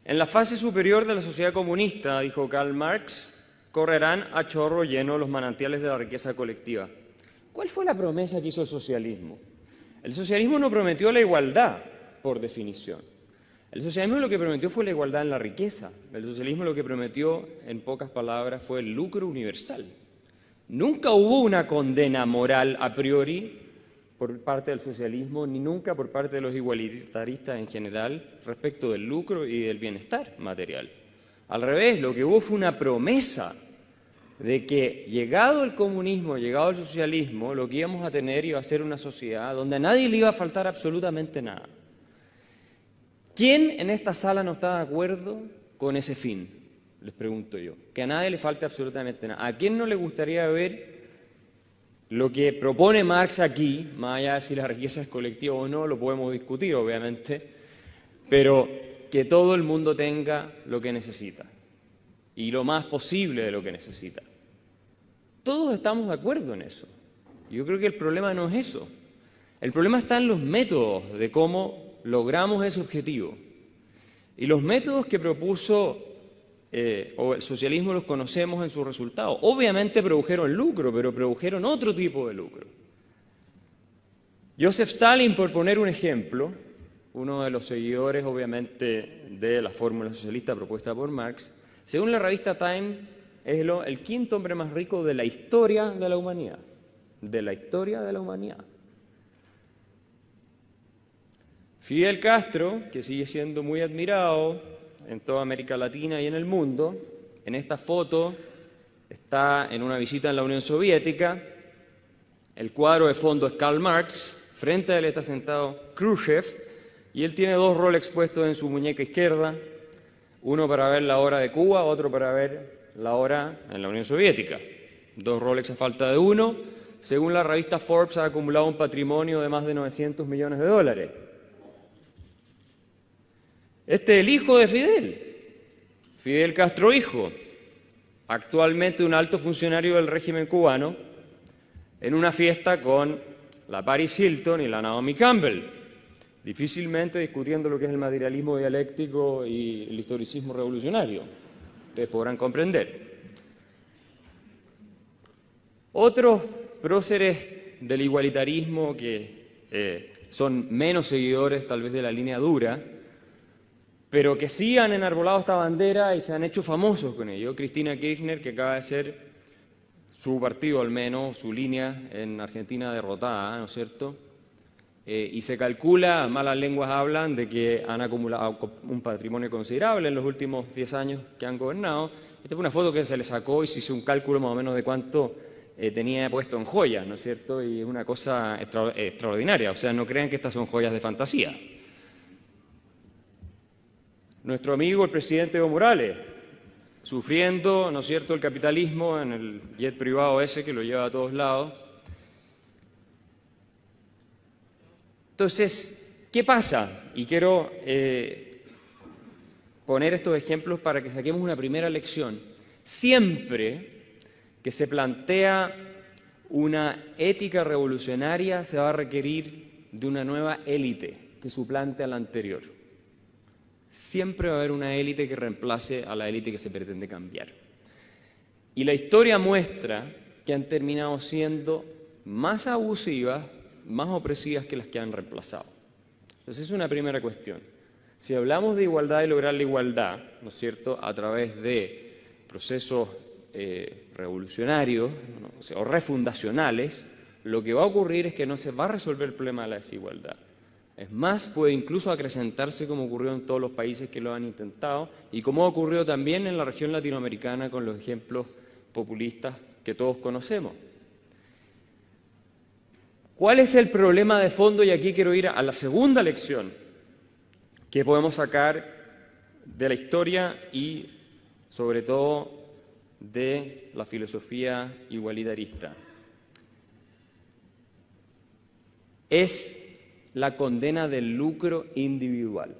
En la fase superior de la sociedad comunista, dijo Karl Marx, correrán a chorro lleno los manantiales de la riqueza colectiva. ¿Cuál fue la promesa que hizo el socialismo? El socialismo no prometió la igualdad, por definición. El socialismo lo que prometió fue la igualdad en la riqueza. El socialismo lo que prometió, en pocas palabras, fue el lucro universal. Nunca hubo una condena moral a priori por parte del socialismo, ni nunca por parte de los igualitaristas en general, respecto del lucro y del bienestar material. Al revés, lo que hubo fue una promesa de que, llegado el comunismo, llegado el socialismo, lo que íbamos a tener iba a ser una sociedad donde a nadie le iba a faltar absolutamente nada. ¿Quién en esta sala no está de acuerdo con ese fin? Les pregunto yo. Que a nadie le falte absolutamente nada. ¿A quién no le gustaría ver lo que propone Marx aquí, más allá de si la riqueza es colectiva o no, lo podemos discutir, obviamente, pero que todo el mundo tenga lo que necesita y lo más posible de lo que necesita? Todos estamos de acuerdo en eso. Yo creo que el problema no es eso. El problema está en los métodos de cómo logramos ese objetivo. Y los métodos que propuso o el socialismo los conocemos en sus resultados. Obviamente produjeron lucro, pero produjeron otro tipo de lucro. Joseph Stalin, por poner un ejemplo, uno de los seguidores, obviamente, de la fórmula socialista propuesta por Marx, según la revista Time, es el quinto hombre más rico de la historia de la humanidad. De la historia de la humanidad. Fidel Castro, que sigue siendo muy admirado en toda América Latina y en el mundo, en esta foto está en una visita en la Unión Soviética. El cuadro de fondo es Karl Marx, frente a él está sentado Khrushchev, y él tiene dos Rolex puestos en su muñeca izquierda, uno para ver la hora de Cuba, otro para ver la hora en la Unión Soviética. Dos Rolex a falta de uno. Según la revista Forbes, ha acumulado un patrimonio de más de 900 millones de dólares. Este es el hijo de Fidel Castro hijo, actualmente un alto funcionario del régimen cubano, en una fiesta con la Paris Hilton y la Naomi Campbell, difícilmente discutiendo lo que es el materialismo dialéctico y el historicismo revolucionario. Ustedes podrán comprender. Otros próceres del igualitarismo que son menos seguidores tal vez de la línea dura, pero que sí han enarbolado esta bandera y se han hecho famosos con ello. Cristina Kirchner, que acaba de ser su partido al menos, su línea en Argentina derrotada, ¿no es cierto? Y se calcula, malas lenguas hablan, de que han acumulado un patrimonio considerable en los últimos 10 años que han gobernado. Esta fue una foto que se le sacó y se hizo un cálculo más o menos de cuánto tenía puesto en joyas, ¿no es cierto? Y es una cosa extraordinaria, o sea, no crean que estas son joyas de fantasía. Nuestro amigo el presidente Evo Morales, sufriendo, ¿no es cierto?, el capitalismo en el jet privado ese que lo lleva a todos lados. Entonces, ¿qué pasa? Y quiero poner estos ejemplos para que saquemos una primera lección. Siempre que se plantea una ética revolucionaria se va a requerir de una nueva élite que suplante a la anterior. Siempre va a haber una élite que reemplace a la élite que se pretende cambiar. Y la historia muestra que han terminado siendo más abusivas, más opresivas que las que han reemplazado. Entonces, es una primera cuestión. Si hablamos de igualdad y lograr la igualdad, ¿no es cierto?, a través de procesos revolucionarios, ¿no?, o refundacionales, lo que va a ocurrir es que no se va a resolver el problema de la desigualdad. Es más, puede incluso acrecentarse como ocurrió en todos los países que lo han intentado y como ha ocurrido también en la región latinoamericana con los ejemplos populistas que todos conocemos. ¿Cuál es el problema de fondo? Y aquí quiero ir a la segunda lección que podemos sacar de la historia y, sobre todo, de la filosofía igualitarista. Es la condena del lucro individual.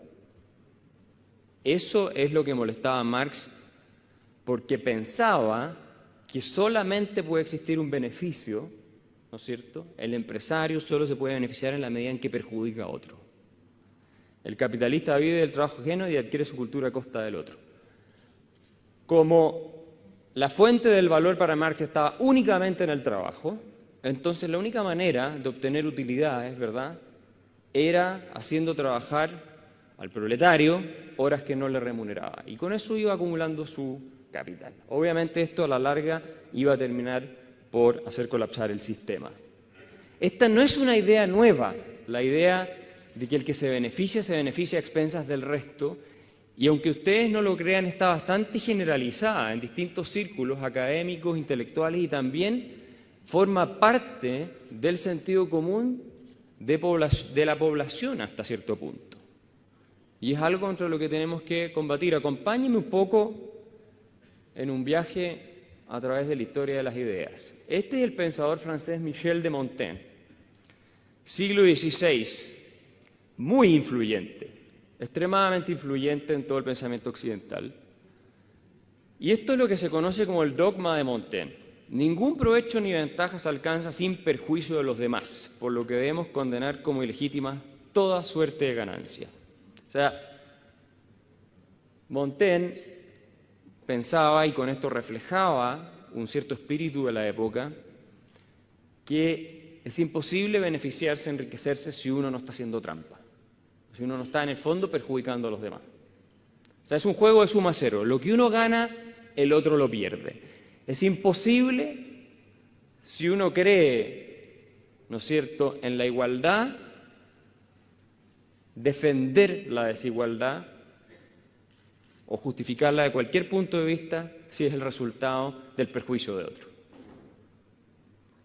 Eso es lo que molestaba a Marx, porque pensaba que solamente puede existir un beneficio, ¿no es cierto? El empresario solo se puede beneficiar en la medida en que perjudica a otro. El capitalista vive del trabajo ajeno y adquiere su cultura a costa del otro. Como la fuente del valor para Marx estaba únicamente en el trabajo, entonces la única manera de obtener utilidades, ¿verdad?, era haciendo trabajar al proletario horas que no le remuneraba. Y con eso iba acumulando su capital. Obviamente esto a la larga iba a terminar por hacer colapsar el sistema. Esta no es una idea nueva, la idea de que el que se beneficia a expensas del resto, y aunque ustedes no lo crean, está bastante generalizada en distintos círculos académicos, intelectuales, y también forma parte del sentido común de la población hasta cierto punto. Y es algo contra lo que tenemos que combatir. Acompáñenme un poco en un viaje a través de la historia de las ideas. Este es el pensador francés Michel de Montaigne, siglo XVI, muy influyente, extremadamente influyente en todo el pensamiento occidental. Y esto es lo que se conoce como el dogma de Montaigne. Ningún provecho ni ventaja se alcanza sin perjuicio de los demás, por lo que debemos condenar como ilegítima toda suerte de ganancia. O sea, Montaigne pensaba, y con esto reflejaba un cierto espíritu de la época, que es imposible beneficiarse, enriquecerse si uno no está haciendo trampa, si uno no está en el fondo perjudicando a los demás. O sea, es un juego de suma cero. Lo que uno gana, el otro lo pierde. Es imposible, si uno cree, ¿no es cierto?, en la igualdad, defender la desigualdad o justificarla de cualquier punto de vista si es el resultado del perjuicio de otro.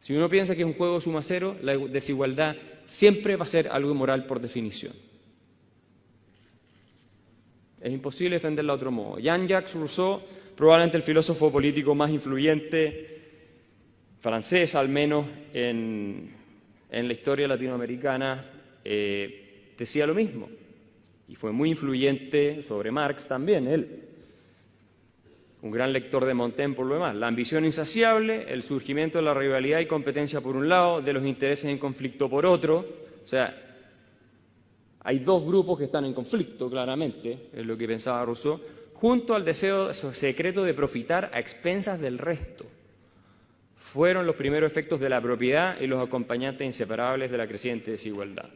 Si uno piensa que es un juego de suma cero, la desigualdad siempre va a ser algo inmoral por definición. Es imposible defenderla de otro modo. Jean-Jacques Rousseau, probablemente el filósofo político más influyente, francés al menos, en la historia latinoamericana, decía lo mismo. Y fue muy influyente sobre Marx también, él. Un gran lector de Montaigne por lo demás. La ambición insaciable, el surgimiento de la rivalidad y competencia por un lado, de los intereses en conflicto por otro. O sea, hay dos grupos que están en conflicto, claramente, es lo que pensaba Rousseau, junto al deseo secreto de profitar a expensas del resto. Fueron los primeros efectos de la propiedad y los acompañantes inseparables de la creciente desigualdad.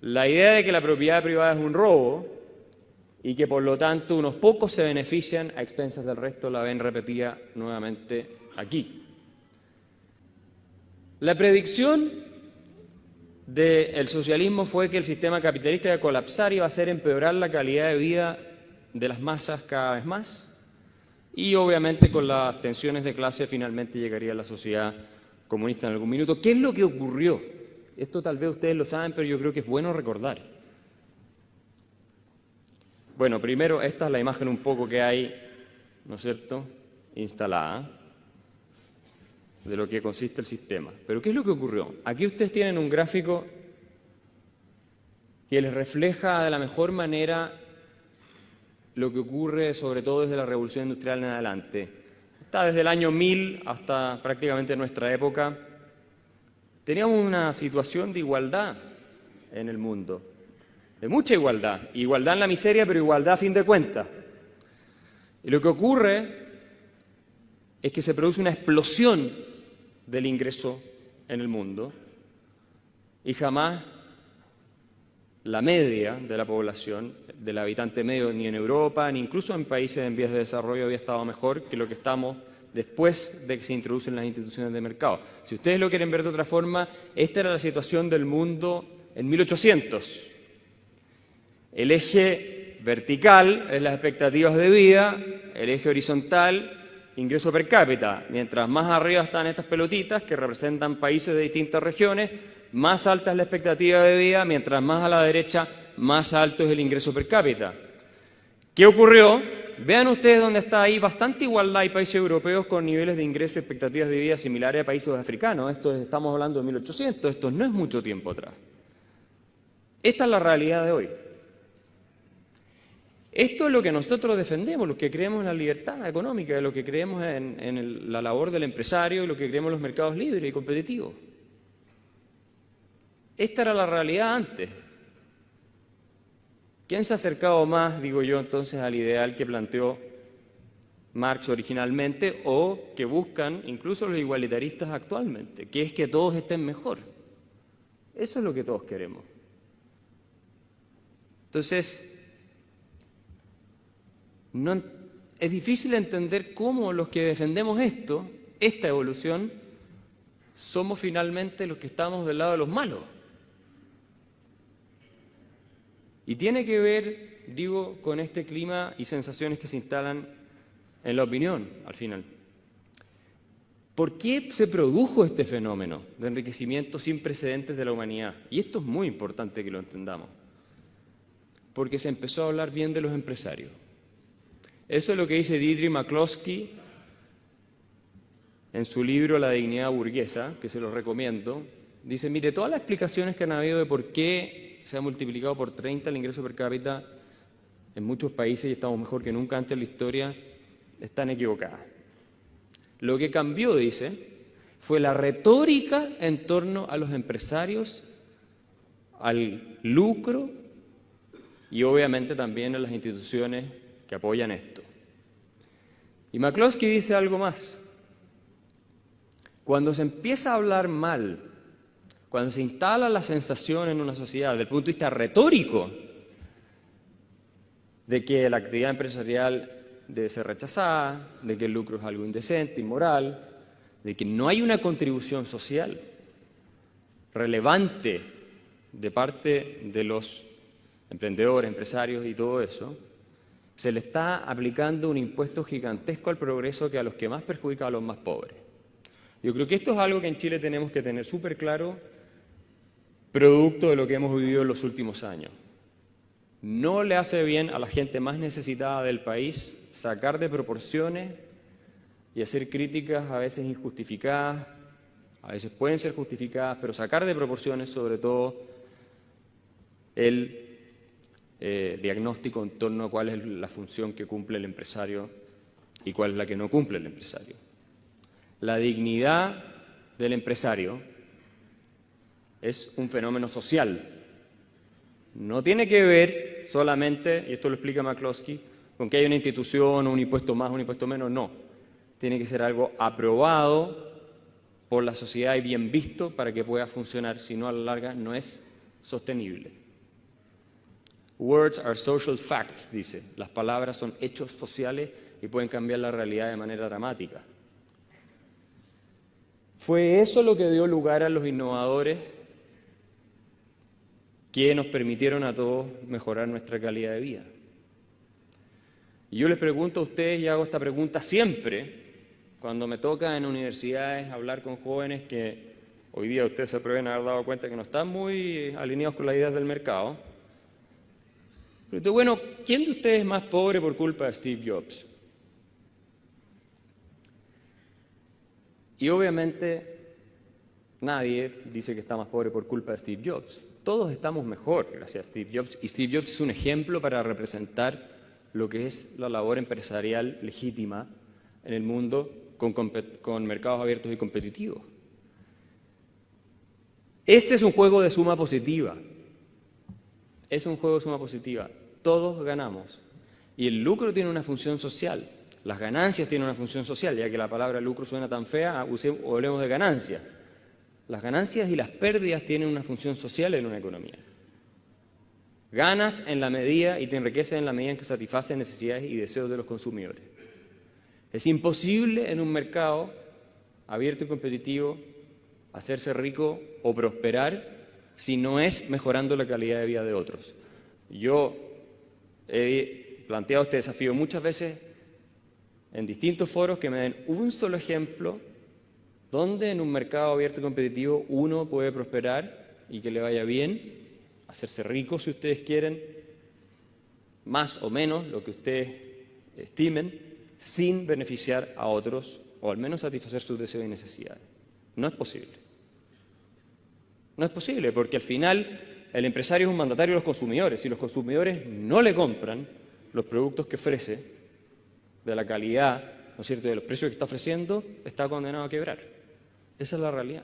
La idea de que la propiedad privada es un robo y que por lo tanto unos pocos se benefician a expensas del resto la ven repetida nuevamente aquí. La predicción del socialismo fue que el sistema capitalista iba a colapsar y iba a hacer empeorar la calidad de vida de las masas cada vez más, y obviamente con las tensiones de clase finalmente llegaría a la sociedad comunista en algún minuto. ¿Qué es lo que ocurrió? Esto tal vez ustedes lo saben, pero yo creo que es bueno recordar. Bueno, primero esta es la imagen un poco que hay, ¿no es cierto?, instalada, de lo que consiste el sistema. Pero ¿qué es lo que ocurrió? Aquí ustedes tienen un gráfico que les refleja de la mejor manera lo que ocurre sobre todo desde la Revolución Industrial en adelante. Está desde el año 1000 hasta prácticamente nuestra época. Teníamos una situación de igualdad en el mundo, de mucha igualdad. Igualdad en la miseria, pero igualdad a fin de cuentas. Y lo que ocurre es que se produce una explosión del ingreso en el mundo y jamás la media de la población, del habitante medio, ni en Europa, ni incluso en países en vías de desarrollo había estado mejor que lo que estamos después de que se introducen las instituciones de mercado. Si ustedes lo quieren ver de otra forma, esta era la situación del mundo en 1800. El eje vertical es las expectativas de vida, el eje horizontal, ingreso per cápita. Mientras más arriba están estas pelotitas que representan países de distintas regiones, más alta es la expectativa de vida, mientras más a la derecha, más alto es el ingreso per cápita. ¿Qué ocurrió? Vean ustedes dónde está ahí bastante igualdad. Hay países europeos con niveles de ingreso y expectativas de vida similares a países africanos. Estamos hablando de 1800, esto no es mucho tiempo atrás. Esta es la realidad de hoy. Esto es lo que nosotros defendemos, los que creemos en la libertad económica, lo que creemos en la labor del empresario, lo que creemos en los mercados libres y competitivos. Esta era la realidad antes. ¿Quién se ha acercado más, digo yo, entonces al ideal que planteó Marx originalmente o que buscan incluso los igualitaristas actualmente, que es que todos estén mejor? Eso es lo que todos queremos. Entonces, es difícil entender cómo los que defendemos esta evolución, somos finalmente los que estamos del lado de los malos. Y tiene que ver, digo, con este clima y sensaciones que se instalan en la opinión, al final. ¿Por qué se produjo este fenómeno de enriquecimiento sin precedentes de la humanidad? Y esto es muy importante que lo entendamos. Porque se empezó a hablar bien de los empresarios. Eso es lo que dice Dietrich McCloskey en su libro La dignidad burguesa, que se lo recomiendo. Dice, mire, todas las explicaciones que han habido de por qué se ha multiplicado por 30 el ingreso per cápita en muchos países y estamos mejor que nunca antes en la historia, están equivocadas. Lo que cambió, dice, fue la retórica en torno a los empresarios, al lucro y obviamente también a las instituciones que apoyan esto. Y McCloskey dice algo más. Cuando se empieza a hablar mal, cuando se instala la sensación en una sociedad, desde el punto de vista retórico, de que la actividad empresarial debe ser rechazada, de que el lucro es algo indecente, inmoral, de que no hay una contribución social relevante de parte de los emprendedores, empresarios y todo eso, se le está aplicando un impuesto gigantesco al progreso que a los que más perjudica a los más pobres. Yo creo que esto es algo que en Chile tenemos que tener súper claro, producto de lo que hemos vivido en los últimos años. No le hace bien a la gente más necesitada del país sacar de proporciones y hacer críticas a veces injustificadas, a veces pueden ser justificadas, pero sacar de proporciones sobre todo el diagnóstico en torno a cuál es la función que cumple el empresario y cuál es la que no cumple el empresario. La dignidad del empresario es un fenómeno social. No tiene que ver solamente, y esto lo explica McCloskey, con que haya una institución o un impuesto más o un impuesto menos, no. Tiene que ser algo aprobado por la sociedad y bien visto para que pueda funcionar, si no a la larga no es sostenible. Words are social facts, dice. Las palabras son hechos sociales y pueden cambiar la realidad de manera dramática. Fue eso lo que dio lugar a los innovadores que nos permitieron a todos mejorar nuestra calidad de vida. Y yo les pregunto a ustedes, y hago esta pregunta siempre, cuando me toca en universidades hablar con jóvenes que hoy día ustedes se pueden haber dado cuenta que no están muy alineados con las ideas del mercado. Pero bueno, ¿quién de ustedes es más pobre por culpa de Steve Jobs? Y obviamente nadie dice que está más pobre por culpa de Steve Jobs. Todos estamos mejor gracias a Steve Jobs. Y Steve Jobs es un ejemplo para representar lo que es la labor empresarial legítima en el mundo con mercados abiertos y competitivos. Este es un juego de suma positiva. Es un juego de suma positiva. Todos ganamos. Y el lucro tiene una función social. Las ganancias tienen una función social, ya que la palabra lucro suena tan fea, hablemos de ganancias. Las ganancias y las pérdidas tienen una función social en una economía. Ganas en la medida y te enriqueces en la medida en que satisfaces necesidades y deseos de los consumidores. Es imposible en un mercado abierto y competitivo hacerse rico o prosperar si no es mejorando la calidad de vida de otros. Yo he planteado este desafío muchas veces en distintos foros que me den un solo ejemplo donde en un mercado abierto y competitivo uno puede prosperar y que le vaya bien, hacerse rico si ustedes quieren, más o menos lo que ustedes estimen, sin beneficiar a otros o al menos satisfacer sus deseos y necesidades. No es posible. No es posible porque al final el empresario es un mandatario de los consumidores. Si los consumidores no le compran los productos que ofrece, de la calidad, ¿no es cierto?, de los precios que está ofreciendo, está condenado a quebrar. Esa es la realidad.